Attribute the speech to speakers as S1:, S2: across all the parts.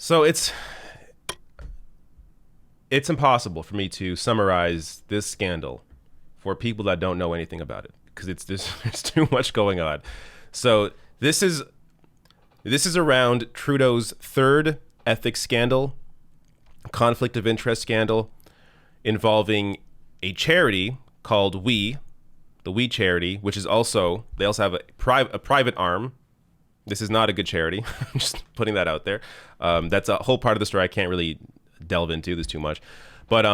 S1: So it's impossible for me to summarize this scandal for people that don't know anything about it because there's too much going on. So this is around Trudeau's third ethics scandal, conflict of interest scandal involving a charity called the We charity, which is also they also have a private arm. This is not a good charity. I'm just putting that out there. That's a whole part of the story I can't really delve into. There's too much. But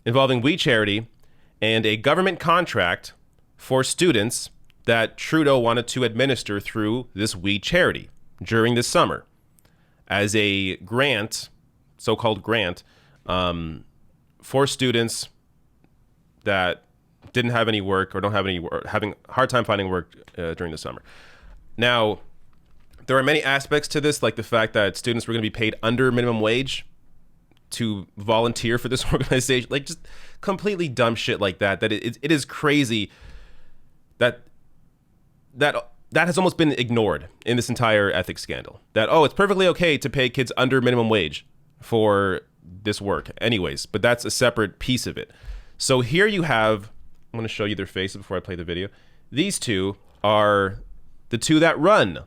S1: involving We Charity and a government contract for students that Trudeau wanted to administer through this We Charity during this summer as a grant, so-called grant, for students that didn't have any work or don't have any work, having a hard time finding work during the summer. Now, there are many aspects to this, like the fact that students were going to be paid under minimum wage to volunteer for this organization, like just completely dumb shit like that. That it is crazy that has almost been ignored in this entire ethics scandal. That it's perfectly okay to pay kids under minimum wage for this work, anyways. But that's a separate piece of it. So here you have. I'm going to show you their faces before I play the video. These two are the two that run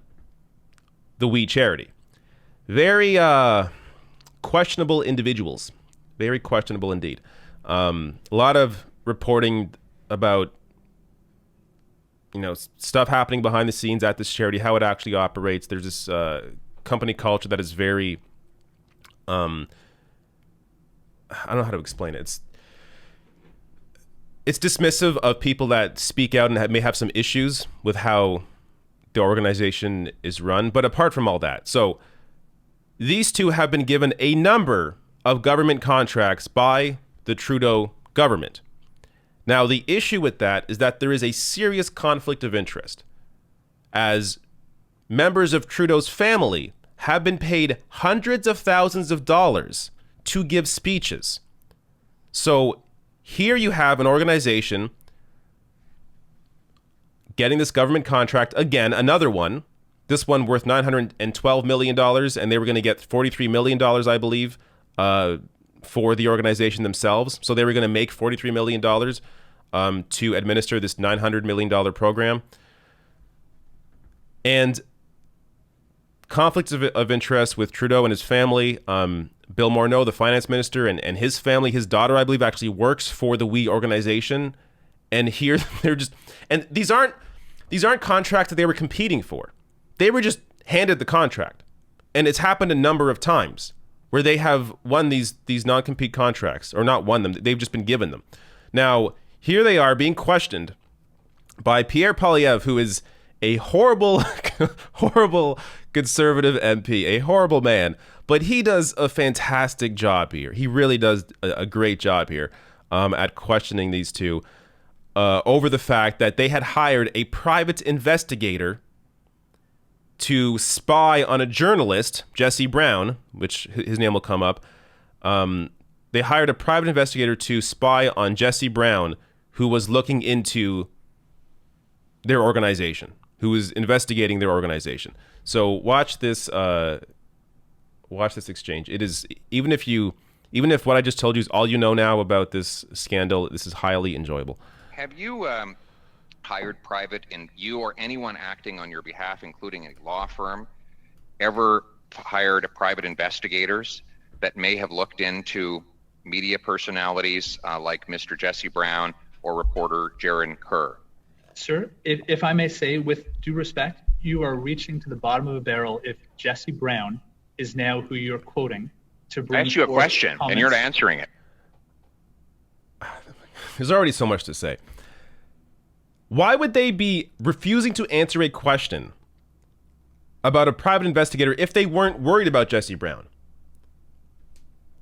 S1: the We Charity. Very questionable individuals. Very questionable indeed. A lot of reporting about stuff happening behind the scenes at this charity, how it actually operates. There's this company culture that is very I don't know how to explain it. It's dismissive of people that speak out and may have some issues with how the organization is run. But apart from all that, so these two have been given a number of government contracts by the Trudeau government. Now, the issue with that is that there is a serious conflict of interest, as members of Trudeau's family have been paid hundreds of thousands of dollars to give speeches. So here you have an organization getting this government contract, again, another one, this one worth $912 million, and they were going to get $43 million, I believe, for the organization themselves. So they were going to make $43 million to administer this $900 million program. And conflicts of interest with Trudeau and his family. Bill Morneau, the finance minister, and his family, his daughter, I believe, actually works for the We organization. And here they're just, and these aren't contracts that they were competing for. They were just handed the contract. And it's happened a number of times where they have won these non-compete contracts, or not won them, they've just been given them. Now, here they are being questioned by Pierre Poilievre, who is a horrible, horrible conservative MP, a horrible man, but he does a fantastic job here. He really does a great job here at questioning these two over the fact that they had hired a private investigator to spy on a journalist, Jesse Brown, which his name will come up. They hired a private investigator to spy on Jesse Brown, who was looking into their organization, who was investigating their organization. So watch this exchange. It is, even if what I just told you is all you know now about this scandal, this is highly enjoyable.
S2: Have you hired private, and you or anyone acting on your behalf, including a law firm, ever hired private investigators that may have looked into media personalities like Mr. Jesse Brown or reporter Jaron Kerr?
S3: Sir, if I may say, with due respect, you are reaching to the bottom of a barrel if Jesse Brown is now who you're quoting to bring.
S2: I asked you a question, and you're not answering it.
S1: There's already so much to say. Why would they be refusing to answer a question about a private investigator if they weren't worried about Jesse Brown?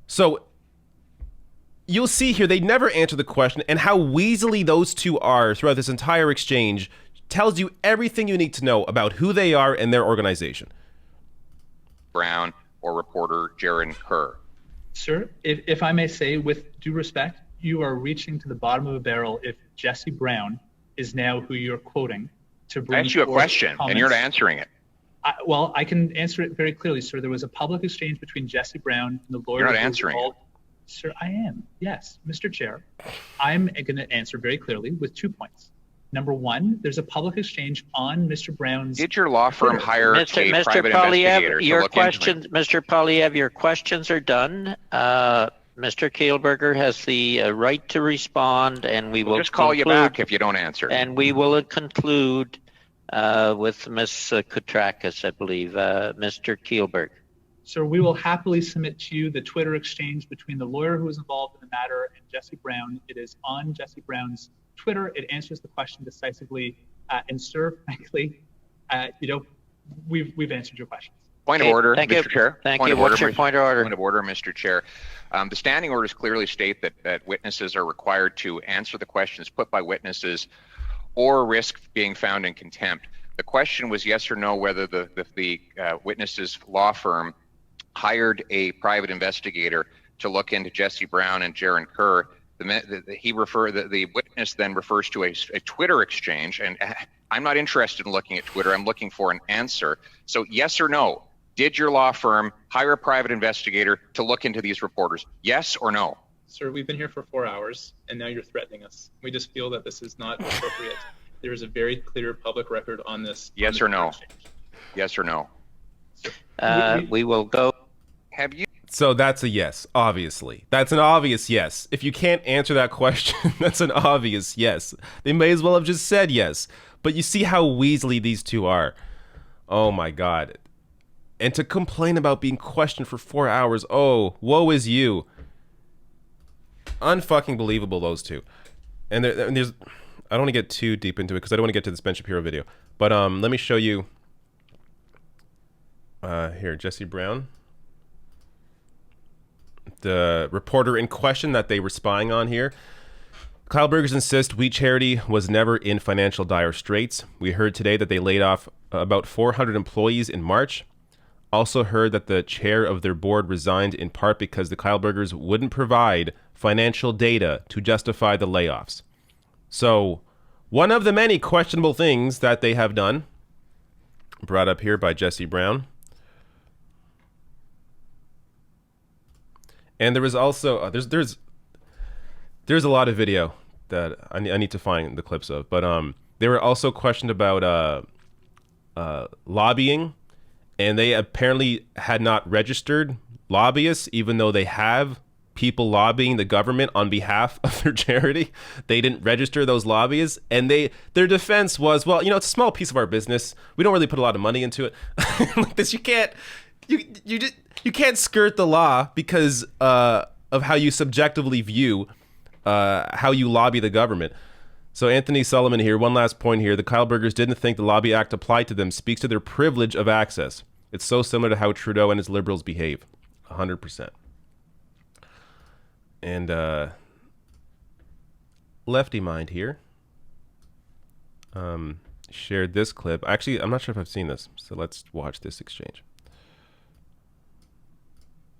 S1: So you'll see here, they never answer the question, and how weaselly those two are throughout this entire exchange tells you everything you need to know about who they are and their organization.
S2: Brown or reporter Jaron Kerr.
S3: Sir, if I may say, with due respect, you are reaching to the bottom of a barrel if Jesse Brown is now who you're quoting to bring.
S2: I asked you a question, and you're not answering it.
S3: Well, I can answer it very clearly, sir. There was a public exchange between Jesse Brown and the lawyer.
S2: You're not answering it.
S3: Sir, I am. Yes, Mr. Chair. I'm going to answer very clearly with 2 points. Number one, there's a public exchange on Mr. Brown's.
S2: Did your law firm hire a private investigator to look into it?
S4: Mr. Polyev, your questions are done. Mr. Kielberger has the right to respond, and we will
S2: just call you back if you don't answer.
S4: And we will conclude with Ms. Kotrakis, I believe. Mr. Kielberger.
S3: Sir, we will happily submit to you the Twitter exchange between the lawyer who was involved in the matter and Jesse Brown. It is on Jesse Brown's Twitter. It answers the question decisively. And sir, frankly, we've answered your questions.
S2: Point of order, Mr. Chair.
S4: Thank you. What's your point of order?
S2: Point of order, Mr. Chair. The standing orders clearly state that witnesses are required to answer the questions put by witnesses or risk being found in contempt. The question was yes or no whether the witness's law firm hired a private investigator to look into Jesse Brown and Jaron Kerr. The witness then refers to a Twitter exchange, and I'm not interested in looking at Twitter. I'm looking for an answer. So yes or no, did your law firm hire a private investigator to look into these reporters? Yes or no?
S5: Sir, we've been here for 4 hours, and now you're threatening us. We just feel that this is not appropriate. There is a very clear public record on this.
S2: Yes or no? Yes or no?
S4: We will go.
S2: Have you?
S1: So that's a yes, obviously. That's an obvious yes. If you can't answer that question, that's an obvious yes. They may as well have just said yes. But you see how weaselly these two are. Oh my God. And to complain about being questioned for 4 hours, oh, woe is you. Unfucking believable, those two. And there's, I don't want to get too deep into it because I don't want to get to this Ben Shapiro video. But let me show you. Here, Jesse Brown. The reporter in question that they were spying on here. Kyle Burgers insist We Charity was never in financial dire straits. We heard today that they laid off about 400 employees in March. Also heard that the chair of their board resigned in part because the Kyle Burgers wouldn't provide financial data to justify the layoffs. So one of the many questionable things that they have done, brought up here by Jesse Brown. And there was also there's a lot of video that I need to find the clips of, but they were also questioned about lobbying, and they apparently had not registered lobbyists, even though they have people lobbying the government on behalf of their charity. They didn't register those lobbyists, and their defense was, well, it's a small piece of our business. We don't really put a lot of money into it. Like this, you can't skirt the law because of how you subjectively view how you lobby the government. So Anthony Sullivan here, one last point here. The Kyle Burgers didn't think the Lobby Act applied to them speaks to their privilege of access. It's so similar to how Trudeau and his liberals behave. 100%. And Lefty Mind here shared this clip. Actually, I'm not sure if I've seen this, so let's watch this exchange.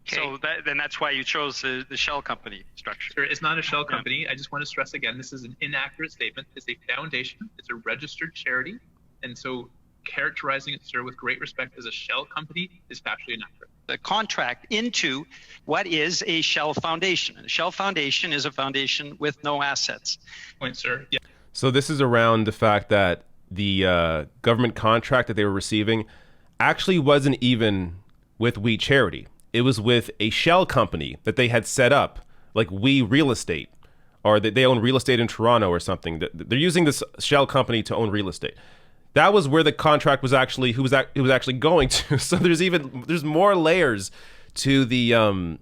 S6: So then that's why you chose the shell company structure.
S5: Sure, it's not a shell company. I just want to stress again, this is an inaccurate statement. It's a foundation. It's a registered charity. And so characterizing it, sir, with great respect as a shell company is factually inaccurate.
S6: The contract into what is a shell foundation. A shell foundation is a foundation with no assets.
S5: Point, sir. Yeah.
S1: So this is around the fact that the government contract that they were receiving actually wasn't even with We Charity. It was with a shell company that they had set up, like We Real Estate, or that they own real estate in Toronto or something. They're using this shell company to own real estate. That was where the contract was actually who was actually going to. So there's more layers to the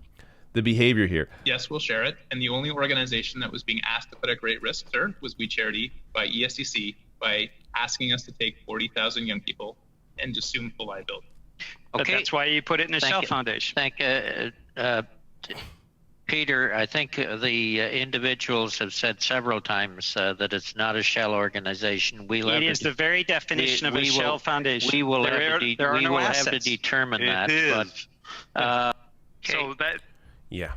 S1: behavior here.
S5: Yes, we'll share it. And the only organization that was being asked to put at great risk, sir, was We Charity by ESCC by asking us to take 40,000 young people and assume full liability.
S6: But that's why you put it in a shell foundation.
S4: Peter, I think the individuals have said several times that it's not a shell organization.
S6: It is the very definition of a shell foundation.
S4: We will have to determine that.
S6: So that.
S1: Yeah.